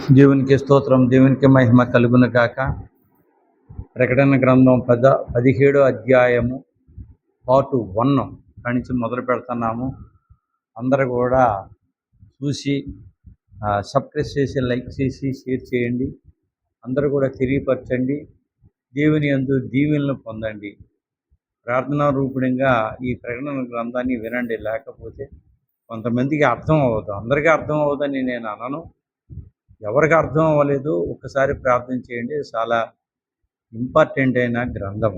దేవునికి స్తోత్రం, దేవునికి మహిమ కలుగును గాక. ప్రకటన గ్రంథం 17 అధ్యాయము పార్ట్ 1 నుంచి మొదలు పెడుతున్నాము. అందరూ కూడా చూసి సబ్స్క్రైబ్ చేసి, లైక్ చేసి, షేర్ చేయండి. అందరూ కూడా తెలియపరచండి. దేవుని యందు దీవెనలు పొందండి. ప్రార్థనా రూపంగా ఈ ప్రకటన గ్రంథాన్ని వినండి. లేకపోతే కొంతమందికి అర్థం అవ్వదు, అందరికీ అర్థం అవ్వదని నేను అనను. ఎవరికి అర్థం అవ్వలేదు ఒక్కసారి ప్రార్థన చేయండి. చాలా ఇంపార్టెంట్ అయిన గ్రంథం.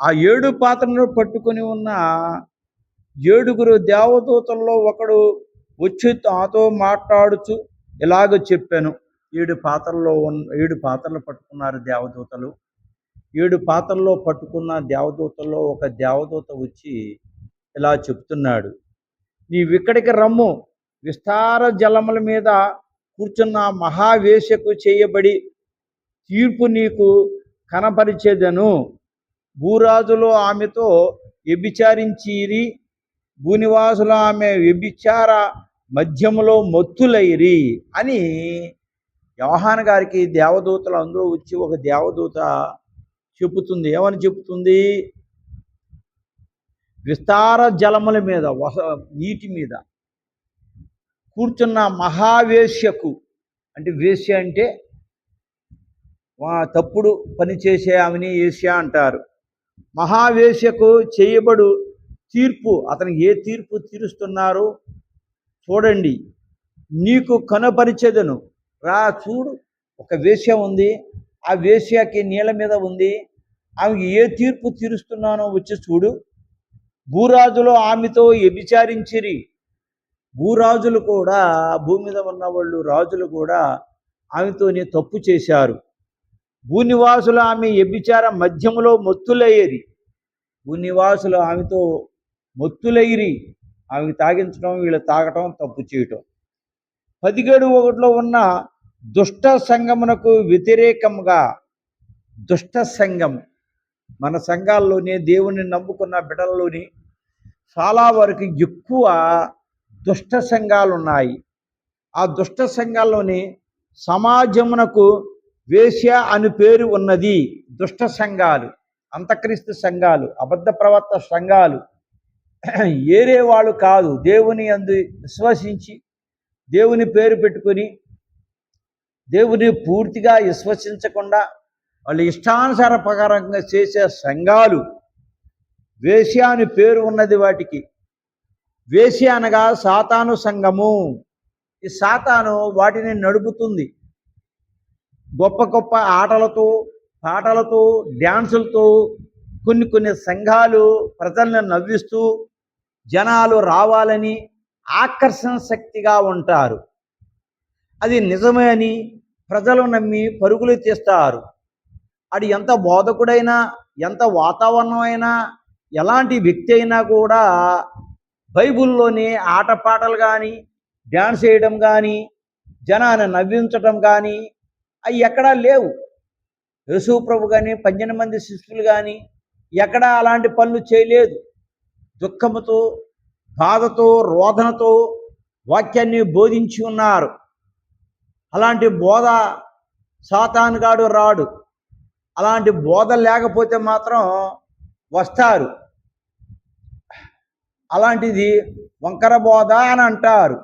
ఆ 7 పాత్రలను పట్టుకొని ఉన్న 7 దేవదూతల్లో ఒకడు వచ్చి నాతో మాట్లాడుచు ఇలాగ చెప్పాను. 7 పాత్రలు పట్టుకున్నారు దేవదూతలు. 7 పాత్రల్లో పట్టుకున్న దేవదూతల్లో ఒక దేవదూత వచ్చి ఇలా చెప్తున్నాడు, నీవిక్కడికి రమ్ము. విస్తార జలముల మీద కూర్చున్న మహావేశ్యకు చేయబడి తీర్పు నీకు కనపరిచేదను. భూరాజులు ఆమెతో వ్యభిచారించిరి, భూనివాసులు ఆమె వ్యభిచార మధ్యములో మత్తులైరి అని యోహాను గారికి దేవదూతలు అందరూ వచ్చి ఒక దేవదూత చెబుతుంది. ఏమని చెబుతుంది? విస్తార జలముల మీద, నీటి మీద కూర్చున్న మహావేశ్యకు, అంటే వేశ్య అంటే తప్పుడు పని చేసే ఆమెని వేశ్య అంటారు. మహావేశ్యకు చేయబడు తీర్పు, అతను ఏ తీర్పు తీరుస్తున్నారు చూడండి, నీకు కనపరిచెదను. రా చూడు, ఒక వేశ్య ఉంది, ఆ వేశ్యకి నీళ్ళ మీద ఉంది, ఆమెకి ఏ తీర్పు తీరుస్తున్నానో వచ్చి చూడు. భూరాజులు ఆమెతో వ్యభిచారించిరి. భూరాజులు కూడా, భూమి మీద ఉన్న వాళ్ళు రాజులు కూడా ఆమెతోనే తప్పు చేశారు. భూనివాసులు ఆమె వ్యభిచార మధ్యములో మత్తులయ్యేది. భూనివాసులు ఆమెతో మత్తులయ్యిరి, ఆమెకు తాగించడం, వీళ్ళు తాగటం, తప్పు చేయటం. 17:1 ఉన్న దుష్ట సంఘమునకు వ్యతిరేకంగా, దుష్ట సంఘం మన సంఘాల్లోనే, దేవుని నమ్ముకున్న బిడ్డల్లోని చాలా వరకు ఎక్కువ దుష్ట సంఘాలు ఉన్నాయి. ఆ దుష్ట సంఘాల్లోని సమాజమునకు వేశ్య అని పేరు ఉన్నది. దుష్ట సంఘాలు, అంతక్రీస్తు సంఘాలు, అబద్ధ ప్రవర్త సంఘాలు, ఏరే వాళ్ళు కాదు. దేవుని యందు విశ్వసించి, దేవుని పేరు పెట్టుకొని, దేవుని పూర్తిగా విశ్వసించకుండా వాళ్ళు ఇష్టానుసార ప్రకారంగా చేసే సంఘాలు. వేశ్య అని పేరు ఉన్నది వాటికి. వేశ్య అనగా సాతాను సంఘము. ఈ సాతాను వాటిని నడుపుతుంది. గొప్ప గొప్ప ఆటలతో, పాటలతో, డ్యాన్సులతో కొన్ని సంఘాలు ప్రజలను నవ్విస్తూ జనాలు రావాలని ఆకర్షణ శక్తిగా ఉంటారు. అది నిజమే అని ప్రజలు నమ్మి పరుగులు తీస్తారు. అది ఎంత బోధకుడైనా, ఎంత వాతావరణం అయినా, ఎలాంటి వ్యక్తి అయినా కూడా బైబిల్లోని ఆటపాటలు కానీ, డ్యాన్స్ చేయడం కానీ, జనాన్ని నవ్వించడం కానీ అవి ఎక్కడా లేవు. యేసు ప్రభు కానీ, 12 మంది శిష్యులు కానీ ఎక్కడా అలాంటి పనులు చేయలేదు. దుఃఖముతో, బాధతో, రోదనతో వాక్యాన్ని బోధించి ఉన్నారు. అలాంటి బోధ సాతానుగాడు రాడు. అలాంటి బోధ లేకపోతే మాత్రం వస్తారు. అలాంటిది వంకర బోధ అని అంటారు.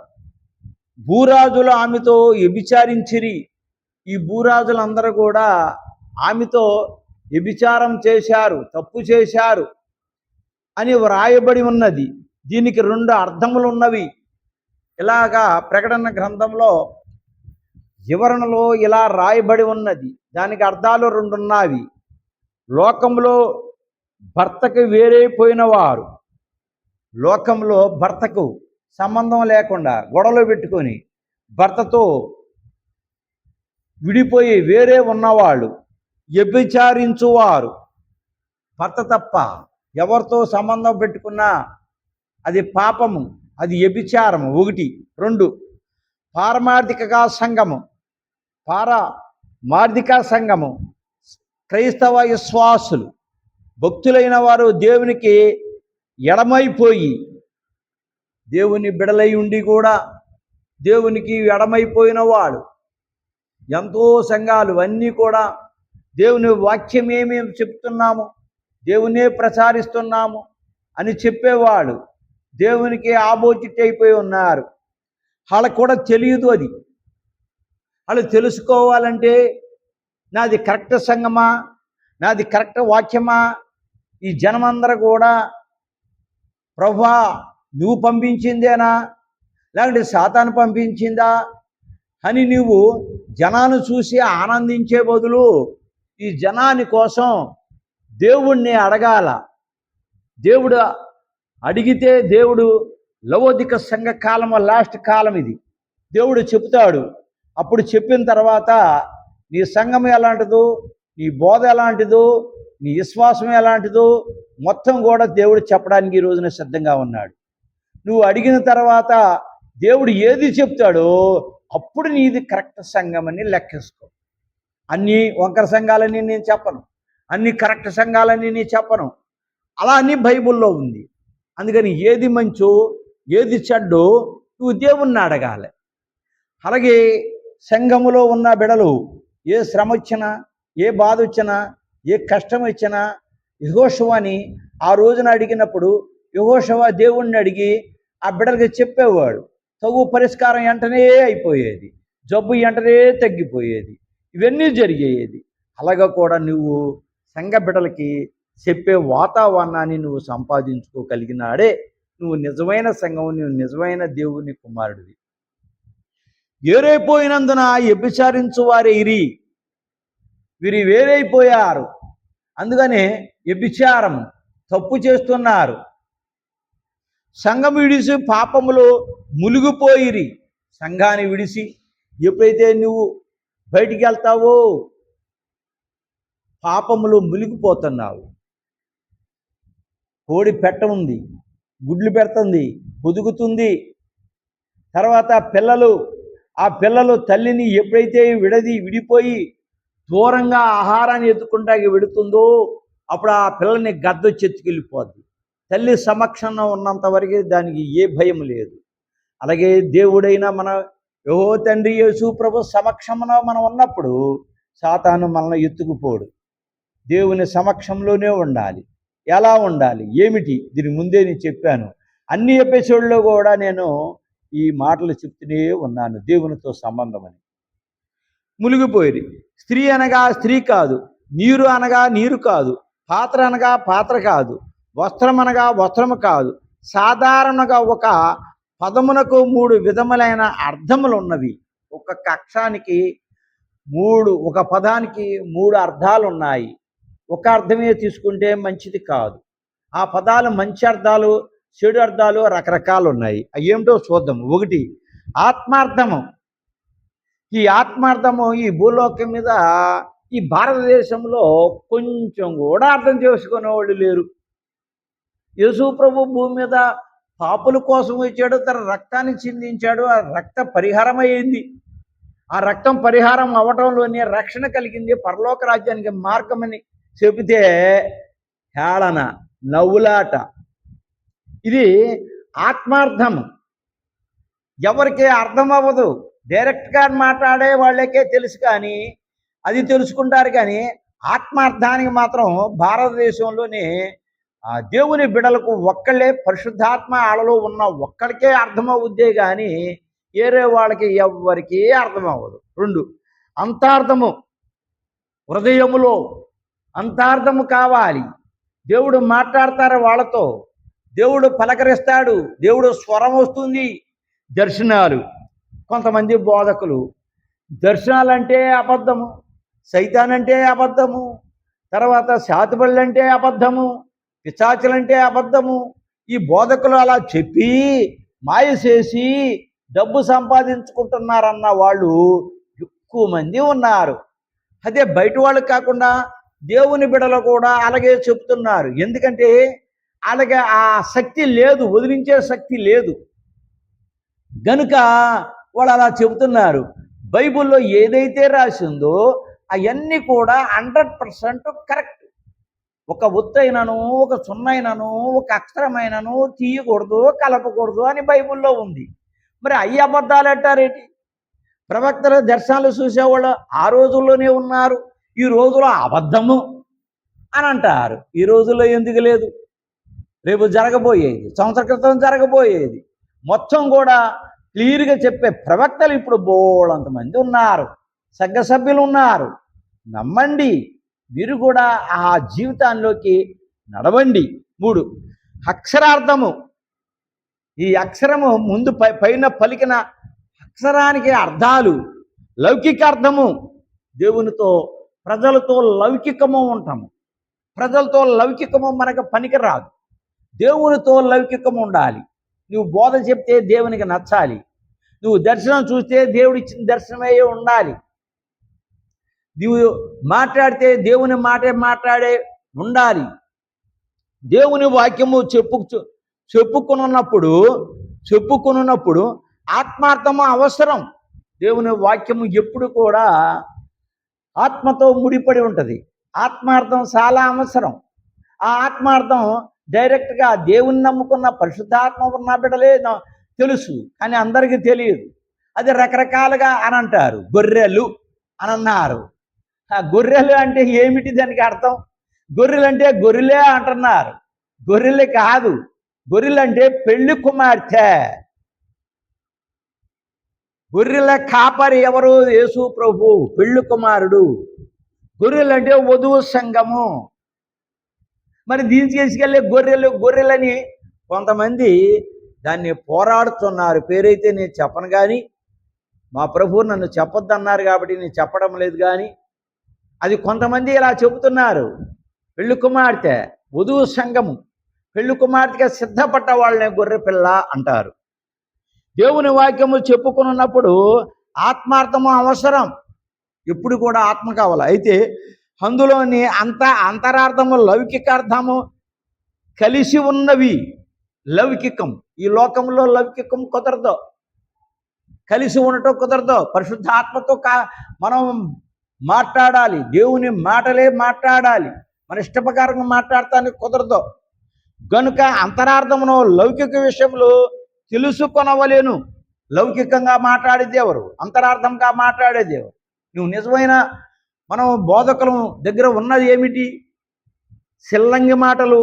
భూరాజులు ఆమెతో వ్యభిచారించిరి. ఈ భూరాజులందరూ కూడా ఆమెతో వ్యభిచారం చేశారు, తప్పు చేశారు అని వ్రాయబడి ఉన్నది. దీనికి 2 అర్థములు ఉన్నవి. ఇలాగా ప్రకటన గ్రంథంలో వివరణలో ఇలా రాయబడి ఉన్నది. దానికి అర్థాలు 2 ఉన్నవి. లోకంలో భర్తకు వేరైపోయిన వారు, లోకంలో భర్తకు సంబంధం లేకుండా గొడవలు పెట్టుకొని భర్తతో విడిపోయి వేరే ఉన్నవాళ్ళు, వ్యభిచారించువారు. భర్త తప్ప ఎవరితో సంబంధం పెట్టుకున్నా అది పాపము, అది వ్యభిచారము. 1. 2 పారమార్థిక సంఘము, క్రైస్తవ విశ్వాసులు, భక్తులైన వారు దేవునికి ఎడమైపోయి, దేవుని బిడలై ఉండి కూడా దేవునికి ఎడమైపోయిన వాడు. ఎంతో సంఘాలు అన్నీ కూడా దేవుని వాక్యం ఏమేమి చెప్తున్నాము, దేవునే ప్రచారిస్తున్నాము అని చెప్పేవాళ్ళు దేవునికి ఆపోజిట్ అయిపోయి ఉన్నారు. వాళ్ళకు కూడా తెలియదు అది. వాళ్ళు తెలుసుకోవాలంటే నాది కరెక్ట్ సంఘమా, నాది కరెక్ట్ వాక్యమా, ఈ జనమందరూ కూడా ప్రభువా నువ్వు పంపించిందేనా లేకుంటే సాతాను పంపించిందా అని నువ్వు జనాన్ని చూసి ఆనందించే బదులు ఈ జనాని కోసం దేవుణ్ణి అడగాల. దేవుడు అడిగితే దేవుడు లవోదిక సంఘ కాలం లాస్ట్ కాలం ఇది. దేవుడు చెప్తాడు. అప్పుడు చెప్పిన తర్వాత నీ సంఘం ఎలాంటిదో, నీ బోధ ఎలాంటిదో, నీ విశ్వాసం ఎలాంటిదో మొత్తం కూడా దేవుడు చెప్పడానికి ఈ రోజున సిద్ధంగా ఉన్నాడు. నువ్వు అడిగిన తర్వాత దేవుడు ఏది చెప్తాడో అప్పుడు నీది కరెక్ట్ సంఘం అని లెక్కేసుకో. అన్ని వంకర సంఘాలని నేను చెప్పను, అన్ని కరెక్ట్ సంఘాలని నేను చెప్పను. అలా అన్ని బైబిల్లో ఉంది. అందుకని ఏది మంచో ఏది చెడ్డో నువ్వు దేవుణ్ణి అడగాలి. అలాగే సంఘములో ఉన్న బిడలు ఏ శ్రమ వచ్చినా, ఏ బాధ వచ్చినా, ఏ కష్టం వచ్చినా యెహోషువని ఆ రోజున అడిగినప్పుడు యెహోషువ దేవుణ్ణి అడిగి ఆ బిడలకి చెప్పేవాడు. తగు పరిష్కారం వెంటనే అయిపోయేది, జబ్బు వెంటనే తగ్గిపోయేది, ఇవన్నీ జరిగేది. అలాగా కూడా నువ్వు సంఘ బిడలకి చెప్పే వాతావరణాన్ని నువ్వు సంపాదించుకోగలిగినాడే నువ్వు నిజమైన సంఘం, నువ్వు నిజమైన దేవుని కుమారుడివి. ఏరైపోయినందున వ్యభిచారించు వారైరి, వీరు వేరైపోయారు. అందుకనే వ్యభిచారం తప్పు చేస్తున్నారు. సంఘం విడిసి పాపములో మునిగిపోయిరి. సంఘాన్ని విడిసి ఎప్పుడైతే నువ్వు బయటికి వెళ్తావో పాపములో మునిగిపోతున్నావు. కోడి పెట్ట ఉంది, గుడ్లు పెడుతుంది, పొదుగుతుంది. తర్వాత ఆ పిల్లలు తల్లిని ఎప్పుడైతే విడిపోయి దూరంగా ఆహారాన్ని ఎత్తుకుంటాకి వెడుతుందో అప్పుడు ఆ పిల్లని గద్దొచ్చి ఎత్తుకెళ్ళిపోద్ది. తల్లి సమక్షంలో ఉన్నంత వరకు దానికి ఏ భయం లేదు. అలాగే దేవుడైనా మన యెహోవా తండ్రి యేసు ప్రభు సమక్షంలో మనం ఉన్నప్పుడు సాతాను మనల్ని ఎత్తుకుపోడు. దేవుని సమక్షంలోనే ఉండాలి. ఎలా ఉండాలి ఏమిటి దీని ముందే నేను చెప్పాను. అన్ని ఎపిసోడ్లో కూడా నేను ఈ మాటలు చెప్తూనే ఉన్నాను. దేవునితో సంబంధమని మునిగిపోయి, స్త్రీ అనగా స్త్రీ కాదు, నీరు అనగా నీరు కాదు, పాత్ర అనగా పాత్ర కాదు, వస్త్రం అనగా వస్త్రము కాదు. సాధారణంగా ఒక పదమునకు 3 విధములైన అర్థములు ఉన్నవి. ఒక్కొక్క అక్షరానికి ఒక పదానికి 3 అర్థాలు ఉన్నాయి. ఒక అర్థమే తీసుకుంటే మంచిది కాదు. ఆ పదాలు మంచి అర్థాలు, చెడు అర్థాలు రకరకాలు ఉన్నాయి. అవి ఏమిటో చూద్దాము. 1 ఆత్మార్థము. ఈ ఆత్మార్థము ఈ భూలోకం మీద ఈ భారతదేశంలో కొంచెం కూడా అర్థం చేసుకునే వాళ్ళు లేరు. యేసు ప్రభు భూమి మీద పాపుల కోసం వచ్చాడు, తన రక్తాన్ని చిందించాడు. ఆ రక్త పరిహారం అయ్యింది. ఆ రక్తం పరిహారం అవటంలోనే రక్షణ కలిగింది, పరలోక రాజ్యానికి మార్గమని చెబితే హేళన, నవ్వులాట. ఇది ఆత్మార్థం. ఎవరికీ అర్థం అవ్వదు. డైరెక్ట్గా మాట్లాడే వాళ్ళకే తెలుసు, కానీ అది తెలుసుకుంటారు. కానీ ఆత్మార్థానికి మాత్రం భారతదేశంలోనే దేవుని బిడలకు ఒక్కళ్ళే, పరిశుద్ధాత్మ ఆళ్ళలో ఉన్న ఒక్కడికే అర్థమవుద్దే కానీ వేరే వాళ్ళకి ఎవ్వరికీ అర్థం అవ్వదు. 2 అంతార్థము. హృదయములో అంతార్థము కావాలి. దేవుడు మాట్లాడతారు వాళ్ళతో, దేవుడు పలకరిస్తాడు, దేవుడు స్వరం వస్తుంది. దర్శనాలు. కొంతమంది బోధకులు దర్శనాలంటే అబద్ధము, సైతానంటే అబద్ధము, తర్వాత శాతిబళ్ళంటే అబద్ధము, పిశాచులంటే అబద్ధము. ఈ బోధకులు అలా చెప్పి మాయ చేసి డబ్బు సంపాదించుకుంటున్నారన్న వాళ్ళు ఎక్కువ మంది ఉన్నారు. అదే బయట వాళ్ళు కాకుండా దేవుని బిడలు కూడా అలాగే చెప్తున్నారు. ఎందుకంటే అలాగే ఆ శక్తి లేదు, వదిలించే శక్తి లేదు గనుక వాళ్ళు అలా చెబుతున్నారు. బైబిల్లో ఏదైతే రాసిందో అవన్నీ కూడా 100% కరెక్ట్. ఒక ఒత్తైనను, ఒక సున్నైనను, ఒక అక్షరమైనను తీయకూడదు, కలపకూడదు అని బైబిల్లో ఉంది. మరి అయ్యి అబద్ధాలు అంటారేంటి? ప్రవక్తల దర్శనాలు చూసేవాళ్ళు ఆ రోజుల్లోనే ఉన్నారు, ఈ రోజులో అబద్ధము అని అంటారు. ఈ రోజుల్లో ఎందుకు లేదు? రేపు జరగబోయేది, సంవత్సర క్రితం జరగబోయేది మొత్తం కూడా క్లియర్గా చెప్పే ప్రవక్తలు ఇప్పుడు బోళ్ళంతమంది ఉన్నారు, సంఘ సభ్యులు ఉన్నారు. నమ్మండి, మీరు కూడా ఆ జీవితాల్లోకి నడవండి. 3, అక్షరార్థము. ఈ అక్షరము ముందు పైన పలికిన అక్షరానికి అర్థాలు, లౌకిక అర్థము. దేవునితో ప్రజలతో లౌకికము ఉంటాము, ప్రజలతో లౌకికము మనకు పనికిరాదు. దేవునితో లౌకికము ఉండాలి. నువ్వు బోధ చెప్తే దేవునికి నచ్చాలి, నువ్వు దర్శనం చూస్తే దేవుడిచ్చిన దర్శనమే ఉండాలి, నువ్వు మాట్లాడితే దేవుని మాటే మాట్లాడే ఉండాలి. దేవుని వాక్యము చెప్పుకున్నప్పుడు ఆత్మార్థము అవసరం. దేవుని వాక్యము ఎప్పుడు కూడా ఆత్మతో ముడిపడి ఉంటుంది. ఆత్మార్థం చాలా అవసరం. ఆ ఆత్మార్థం డైరెక్ట్గా దేవుని నమ్ముకున్న పరిశుద్ధాత్మ ఉన్న బిడ్డలే తెలుసు, కానీ అందరికీ తెలియదు. అది రకరకాలుగా అని అంటారు. గొర్రెలు అని అన్నారు. ఆ గొర్రెలు అంటే ఏమిటి? దానికి అర్థం గొర్రెలు అంటే గొర్రెలే అంటున్నారు. గొర్రెలే కాదు, గొర్రెలు అంటే పెళ్లి కుమార్తె. గొర్రెల కాపరి ఎవరు? యేసు ప్రభు, పెళ్లి కుమారుడు. గొర్రెలు అంటే వధువు సంఘము. మరి దీన్ని తీసుకెళ్ళే గొర్రెలని కొంతమంది దాన్ని పోరాడుతున్నారు. పేరైతే నేను చెప్పను, కానీ మా ప్రభువు నన్ను చెప్పొద్దన్నారు కాబట్టి నేను చెప్పడం లేదు. కానీ అది కొంతమంది ఇలా చెబుతున్నారు. పెళ్లి కుమార్తె, వధువు సంఘము, పెళ్లి కుమార్తెగా సిద్ధపడ్డ వాళ్ళని గొర్రె పిల్ల అంటారు. దేవుని వాక్యము చెప్పుకున్నప్పుడు ఆత్మార్థము అవసరం. ఎప్పుడు కూడా ఆత్మ కావాలి. అయితే అందులోని అంతరార్థము, లౌకికార్థము కలిసి ఉన్నవి. లౌకికం, ఈ లోకంలో లౌకికం కుదరదు, కలిసి ఉండటం కుదరదు. పరిశుద్ధ ఆత్మతో మనం మాట్లాడాలి, దేవుని మాటలే మాట్లాడాలి. మన ఇష్టప్రకారంగా మాట్లాడటానికి కుదరదు. గనుక అంతరార్థమును లౌకిక విషయంలో తెలుసుకొనవలేను. లౌకికంగా మాట్లాడేది ఎవరు? అంతరార్థంగా మాట్లాడేది ఎవరు? నువ్వు నిజమైన మనం బోధకుల దగ్గర ఉన్నది ఏమిటి? సిల్లంగి మాటలు,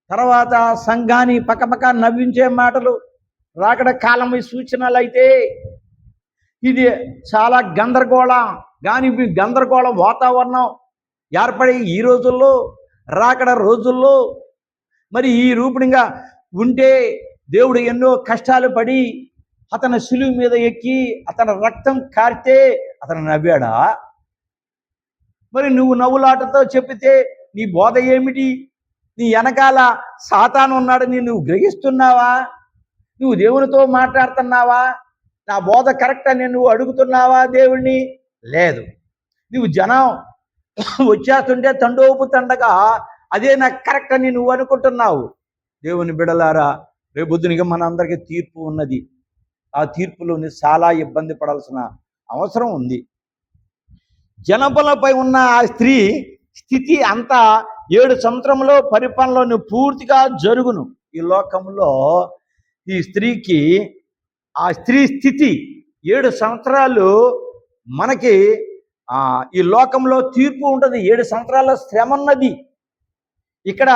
తర్వాత సంఘాన్ని పక్కపక్క నవ్వించే మాటలు, రాకడ కాలం సూచనలు. అయితే ఇది చాలా గందరగోళ వాతావరణం ఏర్పడి ఈ రోజుల్లో, రాకడ రోజుల్లో మరి ఈ రూపంగా ఉంటే దేవుడు ఎన్నో కష్టాలు పడి అతను శిలువ మీద ఎక్కి అతని రక్తం కార్తే అతను నవ్వాడా? మరి నువ్వు నవ్వులాటతో చెప్పితే నీ బోధ ఏమిటి? నీ వెనకాల సాతాను ఉన్నాడని నువ్వు గ్రహిస్తున్నావా? నువ్వు దేవునితో మాట్లాడుతున్నావా? నా బోధ కరెక్ట్ అని నువ్వు అడుగుతున్నావా దేవుణ్ణి? లేదు. నువ్వు జనం వచ్చేస్తుంటే తండోపు తండగా అదే నాకు కరెక్ట్ అని నువ్వు అనుకుంటున్నావు. దేవుని బిడలారా, రేపొద్దునిగా మన అందరికీ తీర్పు ఉన్నది. ఆ తీర్పులోని చాలా ఇబ్బంది పడాల్సిన అవసరం ఉంది. జనబలపై ఉన్న ఆ స్త్రీ స్థితి అంతా 7 సంవత్సరంలో పరిపాలనలో పూర్తిగా జరుగును. ఈ లోకంలో ఈ స్త్రీకి ఆ స్త్రీ స్థితి 7 సంవత్సరాలు మనకి ఈ లోకంలో తీర్పు ఉంటుంది. 7 సంవత్సరాల శ్రమ ఉన్నది. ఇక్కడ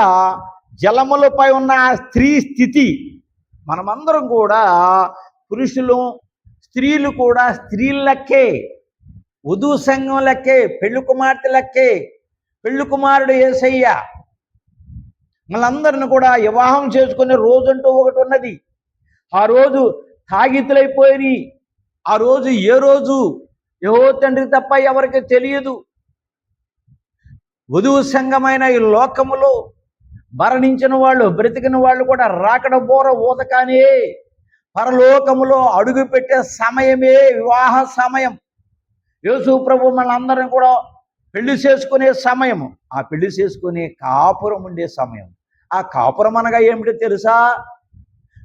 జలములపై ఉన్న ఆ స్త్రీ స్థితి మనమందరం కూడా పురుషులు స్త్రీలు కూడా స్త్రీలకే, వధువు సంఘం లెక్కే, పెళ్లి కుమార్తె లెక్కే. పెళ్లి కుమారుడు యేసయ్య. మనందరిని కూడా వివాహం చేసుకునే రోజంటూ ఒకటి ఉన్నది. ఆ రోజు తాగితులైపోయి, ఆ రోజు ఏ రోజు యెహోవా తండ్రి తప్ప ఎవరికి తెలియదు. వధువు సంఘమైన ఈ లోకములో మరణించిన వాళ్ళు, బ్రతికిన వాళ్ళు కూడా రాకడ బోర ఊదకానే పరలోకములో అడుగు పెట్టే సమయమే వివాహ సమయం. యేసు ప్రభు మనందరం కూడా పెళ్లి చేసుకునే సమయము, ఆ పెళ్లి చేసుకునే కాపురం ఉండే సమయం. ఆ కాపురం అనగా ఏమిటో తెలుసా?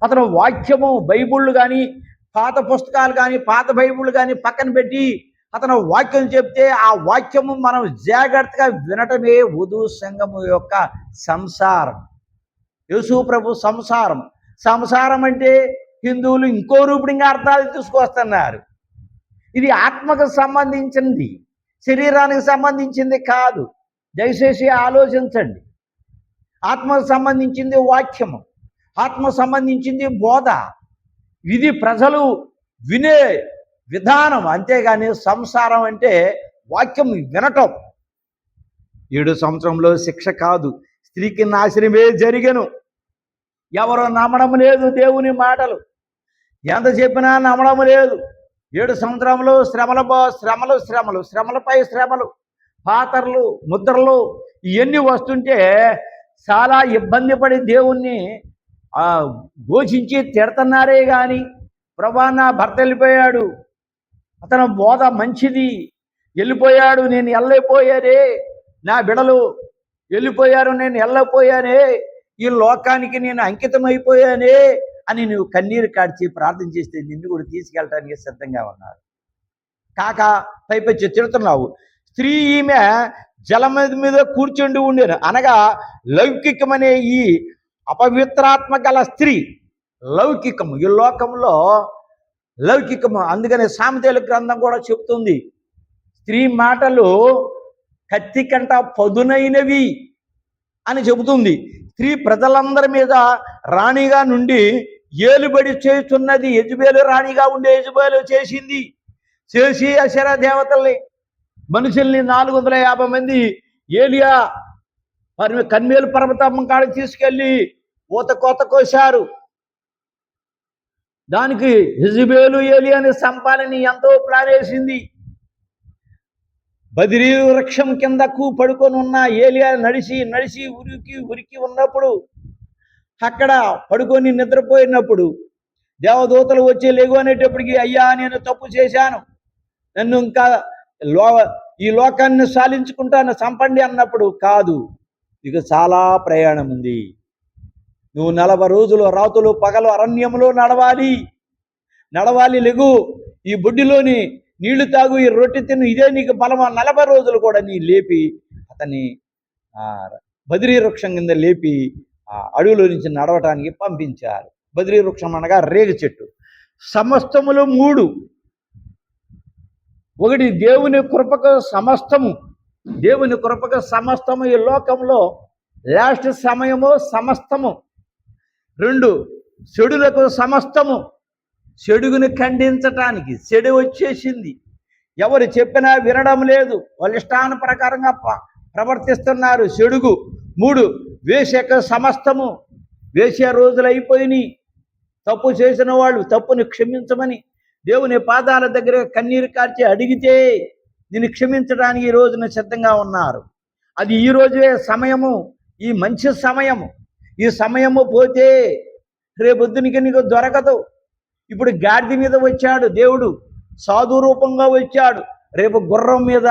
అతను వాక్యము, బైబుళ్ళు కానీ, పాత పుస్తకాలు కానీ, పాత బైబుళ్ళు కానీ పక్కన పెట్టి అతను వాక్యం చెప్తే ఆ వాక్యము మనం జాగ్రత్తగా వినటమే వధువు సంఘము యొక్క సంసారం. యేసు ప్రభు సంసారం. సంసారం అంటే హిందువులు ఇంకో రూపుడిగా అర్థాలు తీసుకొస్తున్నారు. ఇది ఆత్మకు సంబంధించింది, శరీరానికి సంబంధించింది కాదు. దయచేసి ఆలోచించండి. ఆత్మకు సంబంధించింది వాక్యము, ఆత్మ సంబంధించింది బోధ. ఇది ప్రజలు వినే విధానం, అంతేగాని సంసారం అంటే వాక్యం వినటం. 7 సంవత్సరంలో శిక్ష కాదు, స్త్రీకి నాశనమే జరిగెను. ఎవరు నమ్మడం లేదు దేవుని మాటలు, ఎంత చెప్పినా నమ్మడం లేదు. 7 సంవత్సరంలో శ్రమలపై శ్రమలు, పాతర్లు, ముద్రలు ఇవన్నీ వస్తుంటే చాలా ఇబ్బంది పడి దేవుణ్ణి ఘోషించి తిడుతున్నారే కానీ, ప్రభా నా భర్త వెళ్ళిపోయాడు, అతను బోధ మంచిది, వెళ్ళిపోయాడు, నేను వెళ్ళిపోయానే, నా బిడలు వెళ్ళిపోయారు, నేను వెళ్ళిపోయానే, ఈ లోకానికి నేను అంకితం అయిపోయానే అని నువ్వు కన్నీరు కాడ్చి ప్రార్థన చేస్తే నిన్ను కూడా తీసుకెళ్ళటానికి సిద్ధంగా ఉన్నారు. కాక పైపెచ్చి తిడుతున్నావు. స్త్రీ ఈమె జలం మీద కూర్చుండి ఉండేను, అనగా లౌకికమనే ఈ అపవిత్రాత్మ గల స్త్రీ. లౌకికము, ఈ లోకంలో లౌకికము. అందుకని సామెతల గ్రంథం కూడా చెప్తుంది, స్త్రీ మాటలు కత్తి కంట పదునైనవి అని చెబుతుంది. స్త్రీ ప్రజలందరి మీద రాణిగా నుండి ఏలుబడి చేస్తున్నది. యెజబెలు రాణిగా ఉండే యెజబెలు చేసి అషరా దేవతల్ని, మనుషుల్ని 450 మంది ఏలియా కన్మేలు పర్వతం కాడికి తీసుకెళ్ళి కోత కోశారు. దానికి యెజబెలు ఏలియాని సంపాలని ఎంతో ప్లాన్ వేసింది. బదిరీ వృక్షం కిందకు పడుకొని ఉన్న ఏలియా నడిచి ఉరికి ఉన్నప్పుడు, అక్కడ పడుకొని నిద్రపోయినప్పుడు దేవదూతలు వచ్చి లేగు అనేటప్పటికి, అయ్యా నేను తప్పు చేశాను, నన్ను ఇంకా ఈ లోకాన్ని సాలించుకుంటాను, చంపండి అన్నప్పుడు, కాదు ఇక చాలా ప్రయాణం ఉంది, నువ్వు 40 రోజులు రాతులు పగలు అరణ్యంలో నడవాలి, లెగు, ఈ బుడ్డిలోని నీళ్లు తాగు, ఈ రొట్టె తిను, ఇదే నీకు బలమా. 40 రోజులు కూడా నీ లేపి అతన్ని బదిరీ వృక్షం కింద లేపి అడవిలో నుంచి నడవటానికి పంపించారు. బదిరీ వృక్షం అనగా రేగు చెట్టు. సమస్తములు 3. 1 దేవుని కృపకు సమస్తము, దేవుని కృపకు సమస్తము. ఈ లోకంలో లాస్ట్ సమయము సమస్తము. 2 చెడులకు సమస్తము, చెడుగుని ఖండించటానికి. చెడు వచ్చేసింది, ఎవరు చెప్పినా వినడం లేదు, వాళ్ళ ఇష్టాన ప్రకారంగా ప్రవర్తిస్తున్నారు, చెడుగు. 3 వేశ్యకు సమస్తము, వేశ్య రోజులు అయిపోయినాయి. తప్పు చేసిన వాళ్ళు తప్పుని క్షమించమని దేవుని పాదాల దగ్గర కన్నీరు కార్చి అడిగితే నేను క్షమించడానికి ఈ రోజున సిద్ధంగా ఉన్నారు. అది ఈ రోజే సమయము, ఈ మంచి సమయము. ఈ సమయము పోతే రేపొద్దునికి నీకు దొరకదు. ఇప్పుడు గాడిద మీద వచ్చాడు దేవుడు, సాధు రూపంగా వచ్చాడు, రేపు గుర్రం మీద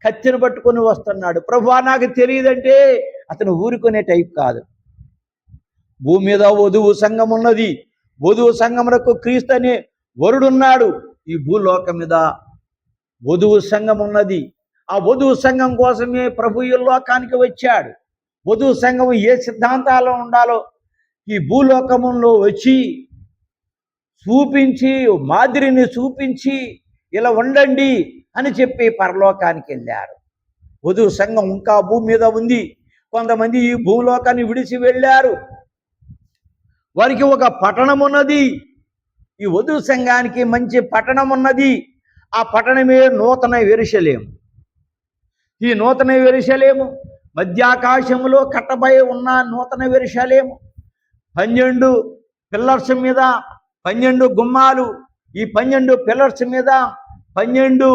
కత్తిని పట్టుకొని వస్తున్నాడు. ప్రభువా నాకు తెలియదంటే అతను ఊరుకునే టైప్ కాదు. భూమి మీద వధువు సంఘం ఉన్నది, వధువు సంఘమునకు క్రీస్తు అనే వరుడున్నాడు. ఈ భూలోకం మీద వధువు సంఘం ఉన్నది. ఆ వధువు సంఘం కోసమే ప్రభు ఈ లోకానికి వచ్చాడు. వధువు సంఘం ఏ సిద్ధాంతాలు ఉండాలో ఈ భూలోకములో వచ్చి చూపించి, మాదిరిని చూపించి, ఇలా ఉండండి అని చెప్పి పరలోకానికి వెళ్ళారు. వధువు సంఘం ఇంకా భూమి మీద ఉంది. కొంతమంది ఈ భూలోకాన్ని విడిచి వెళ్ళారు. వారికి ఒక పట్టణం ఉన్నది. ఈ వధువు సంఘానికి మంచి పట్టణం ఉన్నది. ఆ పట్టణమే నూతన యెరూషలేము. ఈ నూతన యెరూషలేము మధ్యాకాశములో కట్టబడి ఉన్న నూతన యెరూషలేము. 12 పిల్లర్స్ మీద 12 గుమ్మాలు. ఈ 12 పిల్లర్స్ మీద 12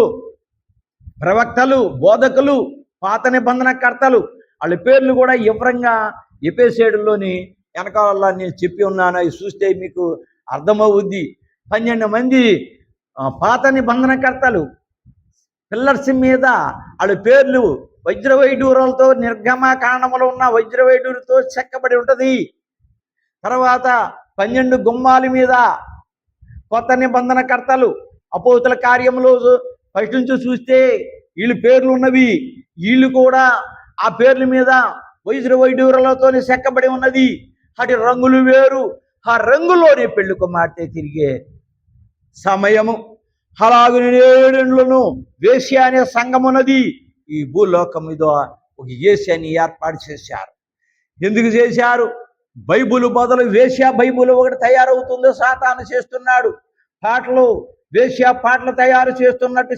ప్రవక్తలు, బోధకులు, పాత నిబంధన కర్తలు. వాళ్ళ పేర్లు కూడా వివరంగా ఎఫెసీయులోని వెనకాల నేను చెప్పి ఉన్నాను. అవి చూస్తే మీకు అర్థమవుద్ది. 12 మంది పాత నిబంధన కర్తలు. పిల్లర్స్ మీద వాళ్ళ పేర్లు వజ్రవైడూరాలతో, నిర్గమకాండములో ఉన్న వజ్రవైడూరుతో చెక్కబడి ఉంటుంది. తర్వాత 12 గుమ్మాల మీద కొత్త నిబంధన కర్తలు. అపోస్తుల కార్యములో ఫస్ట్ నుంచి చూస్తే వీళ్ళు పేర్లు ఉన్నవి. వీళ్ళు కూడా ఆ పేర్ల మీద వజ్రవైడూరాలతో చెక్కబడి ఉన్నది. అటు రంగులు వేరు, ఆ రంగులోని పెళ్లి కుమార్తె తిరిగే సమయము. అలాగే నేడును వేశ్య అనే సంఘమున్నది. ఈ భూలోకం మీద ఒక వేశ్యని ఏర్పాటు చేశారు. ఎందుకు చేశారు? బైబుల్ బదులు వేశ్య బైబుల్ ఒకటి తయారవుతుందో సాతాను చేస్తున్నాడు. పాటలు వేశ్య పాటలు తయారు చేస్తున్నట్టు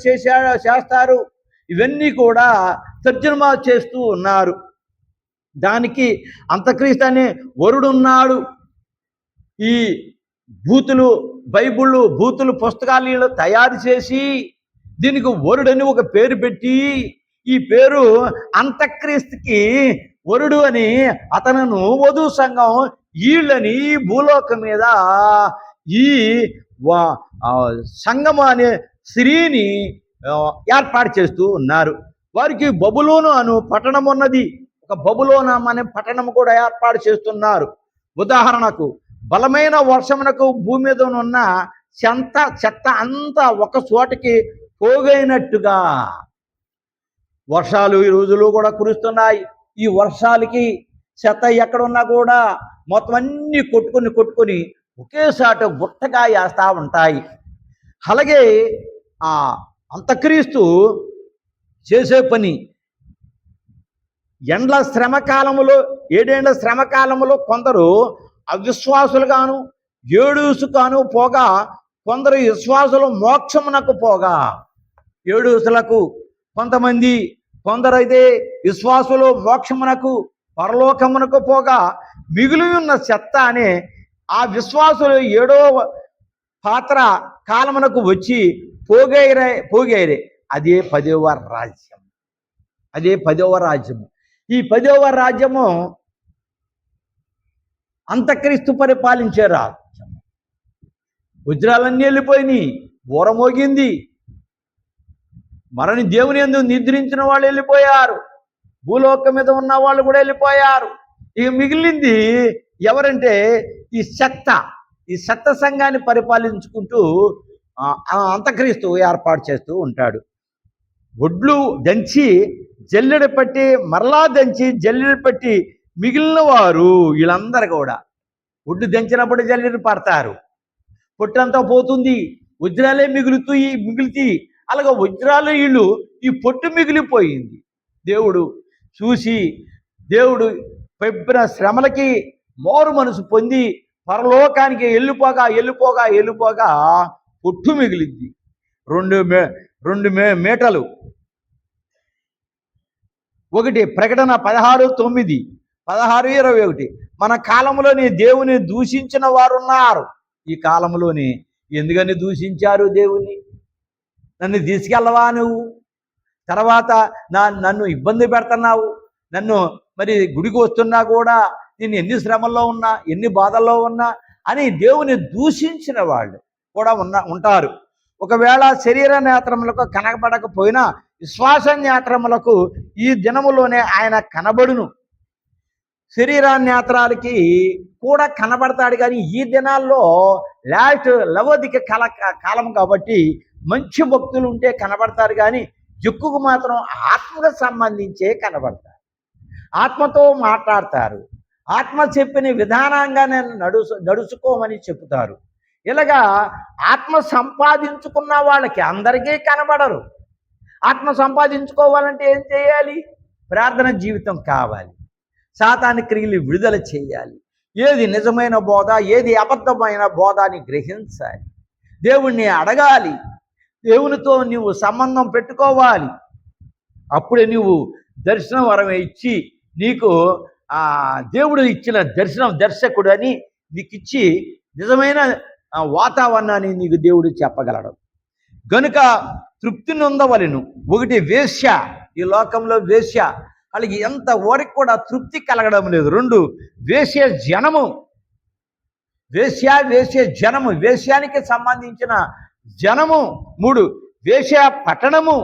చేస్తారు. ఇవన్నీ కూడా తర్జుమా చేస్తూ ఉన్నారు. దానికి అంతక్రీస్తు అనే వరుడున్నాడు. ఈ బూతులు పుస్తకాలు తయారు చేసి దీనికి వరుడని ఒక పేరు పెట్టి, ఈ పేరు అంతక్రీస్తుకి వరుడు అని అతను వధు సంఘం వీళ్ళని భూలోకం మీద ఈ సంఘము అనే స్త్రీని ఏర్పాటు చేస్తూ ఉన్నారు. వారికి బబులోను అను పట్టణం ఉన్నది. ఒక బబులోనం అనే పట్టణం కూడా ఏర్పాటు చేస్తున్నారు. ఉదాహరణకు బలమైన వర్షమునకు భూమి మీద ఉన్న చెత్త అంతా ఒక చోటకి పోగైనట్టుగా వర్షాలు ఈ రోజులు కూడా కురుస్తున్నాయి. ఈ వర్షాలకి చెత్త ఎక్కడున్నా కూడా మొత్తం అన్ని కొట్టుకొని ఒకేసారి గుట్టగా వేస్తూ ఉంటాయి. అలాగే ఆ అంతక్రీస్తు చేసే పని ఎండ్ల శ్రమకాలములో 7 ఏండ్ల శ్రమకాలములో కొందరు అవిశ్వాసులుగాను ఏడుసుగాను పోగా, కొందరు విశ్వాసులు మోక్షమునకు పోగా, ఏడుసులకు కొంతమంది, కొందరైతే విశ్వాసులు మోక్షమునకు పరలోకమునకు పోగా, మిగిలి ఉన్న చెత్త అనే ఆ విశ్వాసులు 7వ పాత్ర కాలమునకు వచ్చి పోగైరే. అదే 10వ రాజ్యం. అదే 10వ రాజ్యము. ఈ 10వ రాజ్యము అంతక్రీస్తు పరిపాలించే రాజ్యం. వజ్రాలన్నీ వెళ్ళిపోయినాయి, బూరమోగింది. మరణి దేవుని యందు నిద్రించిన వాళ్ళు వెళ్ళిపోయారు. భూలోకం మీద ఉన్న వాళ్ళు కూడా వెళ్ళిపోయారు. ఇక మిగిలింది ఎవరంటే ఈ చెత్త సంఘాన్ని పరిపాలించుకుంటూ అంతక్రీస్తు ఏర్పాటు చేస్తూ ఉంటాడు. ఒడ్లు దంచి జల్లెడ పట్టి, మరలా దంచి జల్లెడ పట్టి మిగిలిన వారు వీళ్ళందరూ కూడా ఒడ్డు దంచినప్పుడు జల్లెడ పడతారు. పొట్టంతా పోతుంది, వజ్రాలే మిగులుతీ. అలాగే వజ్రాలు వీళ్ళు ఈ పొట్టు మిగిలిపోయింది. దేవుడు చూసి, దేవుడు పెబ్బిన శ్రమలకి మోరు మనసు పొంది పరలోకానికి వెళ్ళిపోగా పొట్టు మిగిలింది. 2 మీటలు. ఒకటి ప్రకటన 16:9, 16:21. మన కాలంలోని దేవుని దూషించిన వారు ఉన్నారు. ఈ కాలంలోని ఎందుకని దూషించారు దేవుని? నన్ను తీసుకెళ్ళవా నువ్వు? తర్వాత నన్ను ఇబ్బంది పెడుతున్నావు, నన్ను మరి గుడికి వస్తున్నా కూడా నేను ఎన్ని శ్రమల్లో ఉన్నా, ఎన్ని బాధల్లో ఉన్నా అని దేవుని దూషించిన వాళ్ళు కూడా ఉంటారు. ఒకవేళ శరీర నేత్రములకు కనబడకపోయినా విశ్వాస నేత్రములకు ఈ దినములోనే ఆయన కనబడును. శరీర నేత్రాలకి కూడా కనబడతాడు, కానీ ఈ దినాల్లో లవోదిక కాలం కాబట్టి మంచి భక్తులు ఉంటే కనబడతారు, కానీ ఎక్కువకు మాత్రం ఆత్మకు సంబంధించే కనబడతారు. ఆత్మతో మాట్లాడతారు, ఆత్మ చెప్పిన విధానంగా నేను నడుచుకోమని చెప్తారు. ఇలాగా ఆత్మ సంపాదించుకున్న వాళ్ళకి అందరికీ కనబడరు. ఆత్మ సంపాదించుకోవాలంటే ఏం చేయాలి? ప్రార్థన జీవితం కావాలి, సాతాను క్రియలు విడుదల చేయాలి, ఏది నిజమైన బోధ, ఏది అబద్ధమైన బోధ అని గ్రహించాలి, దేవుణ్ణి అడగాలి, దేవునితో నువ్వు సంబంధం పెట్టుకోవాలి. అప్పుడే నువ్వు దర్శనం వరం ఇచ్చి, నీకు దేవుడు ఇచ్చిన దర్శకుడు అని నీకు ఇచ్చి నిజమైన వాతావరణాన్ని నీకు దేవుడు చెప్పగలడు. గనుక తృప్తి నొందవలెను. ఒకటి వేశ్య, ఈ లోకంలో వేశ్య, వాళ్ళకి ఎంత ఓరికి కూడా తృప్తి కలగడం లేదు. 2 వేశ్య జనము, వేశ్య జనము, వేశ్యానికి సంబంధించిన జనము. 3 వేశ్య పట్టణము,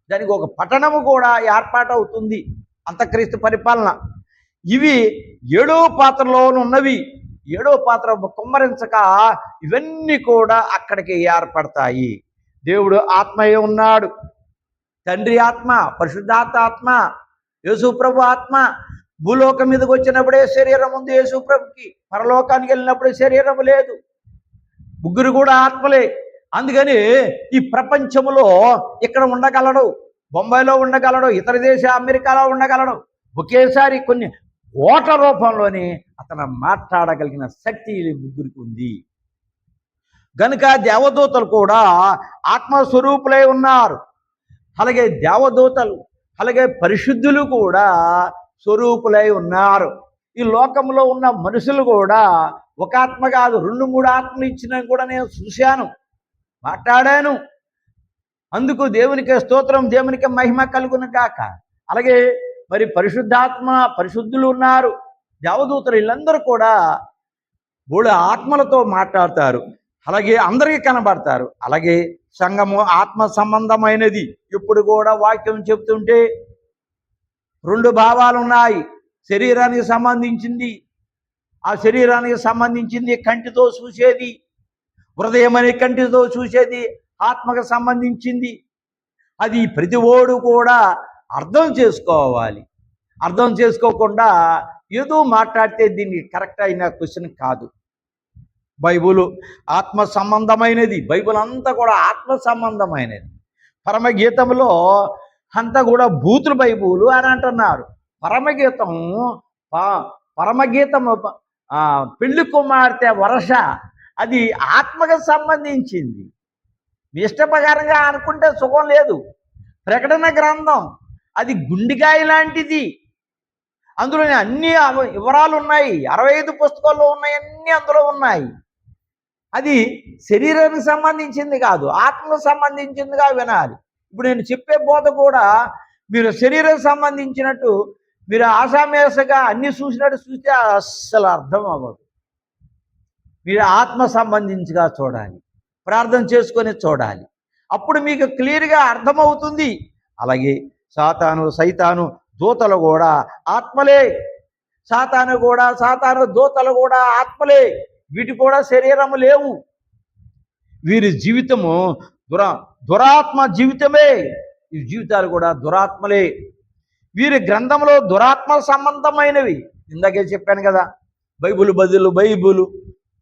దానికి ఒక పట్టణము కూడా ఏర్పాటవుతుంది అంతక్రీస్తు పరిపాలన. ఇవి 7వ పాత్రలో ఉన్నవి. 7వ పాత్ర కుమ్మరించక ఇవన్నీ కూడా అక్కడికి ఏర్పడతాయి. దేవుడు ఆత్మయే ఉన్నాడు. తండ్రి ఆత్మ, పరిశుద్ధాత్మ ఆత్మ, యేసు ప్రభు ఆత్మ, భూలోకం మీదకి వచ్చినప్పుడే శరీరం ఉంది యేసు ప్రభుకి, పరలోకానికి వెళ్ళినప్పుడే శరీరం లేదు. ముగ్గురు కూడా ఆత్మలే. అందుకని ఈ ప్రపంచంలో ఇక్కడ ఉండగలడు, బొంబాయిలో ఉండగలడు, ఇతర దేశ అమెరికాలో ఉండగలడు. ఒకేసారి కొన్ని ఓట్ల రూపంలోనే అతను మాట్లాడగలిగిన శక్తి ఈ ముగ్గురికి ఉంది. గనుక దేవదూతలు కూడా ఆత్మస్వరూపులై ఉన్నారు. అలాగే దేవదూతలు, అలాగే పరిశుద్ధులు కూడా స్వరూపులై ఉన్నారు. ఈ లోకంలో ఉన్న మనుషులు కూడా ఒక ఆత్మ కాదు, 2-3 ఆత్మలు ఇచ్చిన కూడా నేను చూశాను, మాట్లాడాను. అందుకు దేవునికి స్తోత్రం, దేవునికి మహిమ కలుగును గాక. అలాగే మరి పరిశుద్ధులు ఉన్నారు, దేవదూతలు, వీళ్ళందరూ కూడా 3 ఆత్మలతో మాట్లాడతారు. అలాగే అందరికీ కనబడతారు. అలాగే సంఘము ఆత్మ సంబంధమైనది. ఇప్పుడు కూడా వాక్యం చెప్తుంటే 2 భావాలు ఉన్నాయి. శరీరానికి సంబంధించింది, ఆ శరీరానికి సంబంధించింది కంటితో చూసేది, హృదయం అనే కంటితో చూసేది ఆత్మకు సంబంధించింది. అది ప్రతి ఓడు కూడా అర్థం చేసుకోవాలి. అర్థం చేసుకోకుండా ఏదో మాట్లాడితే దీనికి కరెక్ట్ అయిన క్వశ్చన్ కాదు. బైబుల్ ఆత్మ సంబంధమైనది. బైబుల్ అంతా కూడా ఆత్మ సంబంధమైనది. పరమగీతంలో అంతా కూడా బూతులు బైబుల్ అని అంటున్నారు. పరమగీతము పెళ్లి కుమార్తె వరస, అది ఆత్మకు సంబంధించింది. మీ ఇష్టప్రకారంగా అనుకుంటే సుఖం లేదు. ప్రకటన గ్రంథం అది గుండెకాయ లాంటిది. అందులోనే అన్ని వివరాలు ఉన్నాయి. 65 పుస్తకాల్లో ఉన్నాయి, అన్నీ అందులో ఉన్నాయి. అది శరీరానికి సంబంధించింది కాదు, ఆత్మకు సంబంధించిందిగా వినాలి. ఇప్పుడు నేను చెప్పే బోధ కూడా మీరు శరీరం సంబంధించినట్టు మీరు ఆసామేసగా అన్ని చూసినట్టు చూస్తే అస్సలు అర్థం అవ్వదు. మీరు ఆత్మ సంబంధించిగా చూడాలి, ప్రార్థన చేసుకొని చూడాలి. అప్పుడు మీకు క్లియర్గా అర్థమవుతుంది. అలాగే సైతాను దూతలు కూడా ఆత్మలే. సాతాను దూతలు కూడా ఆత్మలే. వీటి కూడా శరీరము లేవు. వీరి జీవితము దురాత్మ జీవితమే. ఈ జీవితాలు కూడా దురాత్మలే. వీరి గ్రంథంలో దురాత్మ సంబంధమైనవి. ఇందాకే చెప్పాను కదా, బైబుల్ బదులు బైబుల్,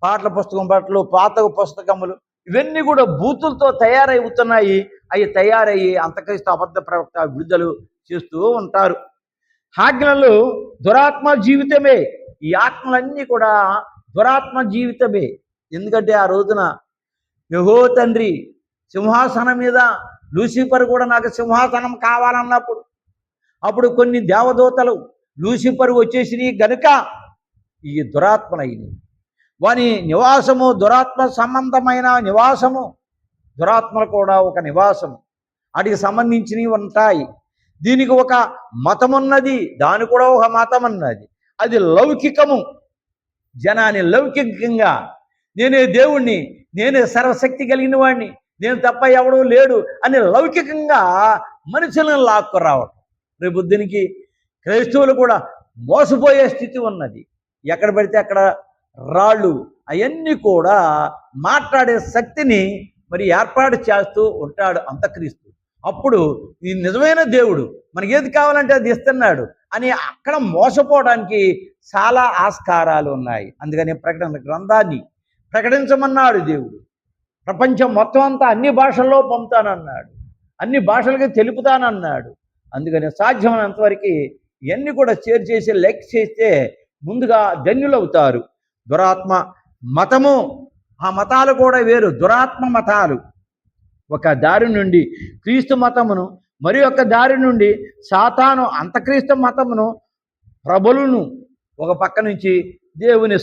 పాటల పాత పుస్తకములు, ఇవన్నీ కూడా బూతులతో తయారవుతున్నాయి. అవి తయారయ్యి అంతక్రీస్తు అబద్ధ ప్రవక్త విడుదల చేస్తూ ఉంటారు. ఆజ్ఞలు దురాత్మ జీవితమే. ఈ ఆత్మలన్నీ కూడా దురాత్మ జీవితమే. ఎందుకంటే ఆ రోజున యెహోవా తండ్రి సింహాసనం మీద లూసిఫర్ కూడా నాకు సింహాసనం కావాలన్నప్పుడు, అప్పుడు కొన్ని దేవదూతలు లూసిఫర్ వచ్చేసి గనుక ఈ దురాత్మలైనవి. వాని నివాసము దురాత్మ సంబంధమైన నివాసము. దురాత్మలు కూడా ఒక నివాసము, వాటికి సంబంధించినవి ఉంటాయి. దీనికి ఒక మతం ఉన్నది, దాని కూడా ఒక మతం ఉన్నది. అది లౌకికము. జనాన్ని లౌకికంగా నేనే దేవుణ్ణి, నేనే సర్వశక్తి కలిగిన వాడిని, నేను తప్ప ఎవడూ లేడు అని లౌకికంగా మనుషులను లాక్కు రావడం. రేపొద్దునికి క్రైస్తవులు కూడా మోసపోయే స్థితి ఉన్నది. ఎక్కడ పడితే అక్కడ రాళ్ళు అవన్నీ కూడా మాట్లాడే శక్తిని మరి ఏర్పాటు చేస్తూ ఉంటాడు అంతక్రీస్తు. అప్పుడు ఈ నిజమైన దేవుడు మనకి ఏది కావాలంటే అది ఇస్తున్నాడు అని అక్కడ మోసపోవడానికి చాలా ఆస్కారాలు ఉన్నాయి. అందుకని ప్రకటన గ్రంథాన్ని ప్రకటించమన్నాడు దేవుడు. ప్రపంచం మొత్తం అంతా అన్ని భాషల్లో పంపుతానన్నాడు, అన్ని భాషలకి తెలుపుతానన్నాడు. అందుకని సాధ్యమైనంత వరకు ఇవన్నీ కూడా చేసి లైక్ చేస్తే ముందుగా ధన్యులవుతారు. దురాత్మ మతము, ఆ మతాలు కూడా వేరు. దురాత్మ మతాలు ఒక దారి నుండి క్రీస్తు మతమును, మరి ఒక దారి నుండి సాతాను అంతక్రీస్తు మతమును, ప్రభులను ఒక పక్క నుంచి దేవుని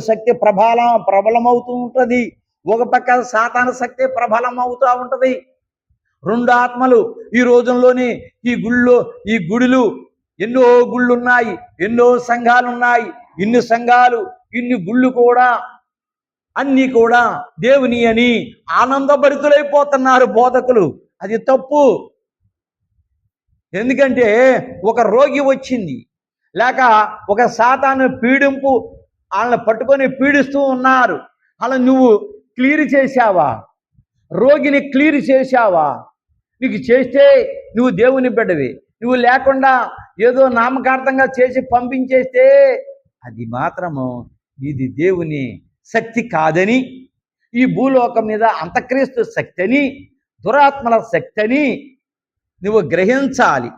శక్తి ప్రబలమవుతూ ఉంటుంది. ఒక పక్క సాతాను శక్తి ప్రబలమవుతూ ఉంటుంది. 2 ఆత్మలు ఈ రోజుల్లోని ఈ గుడిలు ఎన్నో గుళ్ళు ఉన్నాయి, ఎన్నో సంఘాలు ఉన్నాయి. ఇన్ని సంఘాలు, ఇన్ని గుళ్ళు కూడా అన్నీ కూడా దేవుని అని ఆనందభరితులైపోతున్నారు బోధకులు. అది తప్పు. ఎందుకంటే ఒక రోగి వచ్చింది, లేక ఒక సాతాను పీడింపు వాళ్ళని పట్టుకొని పీడిస్తూ ఉన్నారు. అలా నువ్వు క్లియర్ చేశావా? రోగిని క్లియర్ చేశావా? నీకు చేస్తే నువ్వు దేవుని బిడ్డవి, నువ్వు లేకుండా ఏదో నామకార్థంగా చేసి పంపించేస్తే అది మాత్రము ఇది దేవుని శక్తి కాదని, ఈ భూలోకం మీద అంతక్రీస్తు శక్తి అని, దురాత్మల శక్తి అని నువ్వు గ్రహించాలి.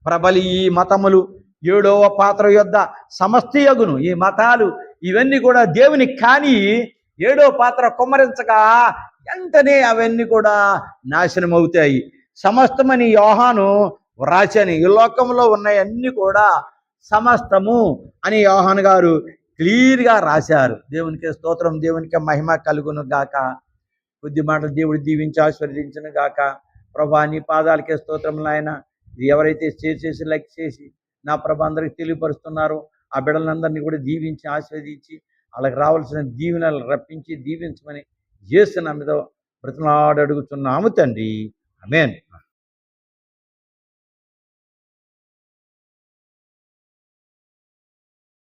ప్రబలి ఈ మతములు 7వ పాత్ర యొద్ద సమస్తయగును. ఈ మతాలు ఇవన్నీ కూడా దేవుని కానీ 7వ పాత్ర కుమ్మరించగా వెంటనే అవన్నీ కూడా నాశనం అవుతాయి. సమస్తమని యోహాను వ్రాసని, ఈ లోకంలో ఉన్నాయన్నీ కూడా సమస్తము అని యోహాను గారు క్లియర్గా రాశారు. దేవునికి స్తోత్రం, దేవునికి మహిమ కలుగును గాక. కొద్ది మాటలు దేవుడు దీవించి ఆశీర్వదించును గాక. ప్రభా నీ పాదాలకే స్తోత్రములు ఆయన. ఇది ఎవరైతే షేర్ చేసి లైక్ చేసి నా ప్రభా అందరికి తెలియపరుస్తున్నారో ఆ బిడ్డలందరినీ కూడా దీవించి ఆశీర్వదించి వాళ్ళకి రావాల్సిన దీవెనలు రప్పించి దీవించమని యేసు నామములో బ్రతిమాలాడి అడుగుతున్నాము తండ్రి. ఆమేన్.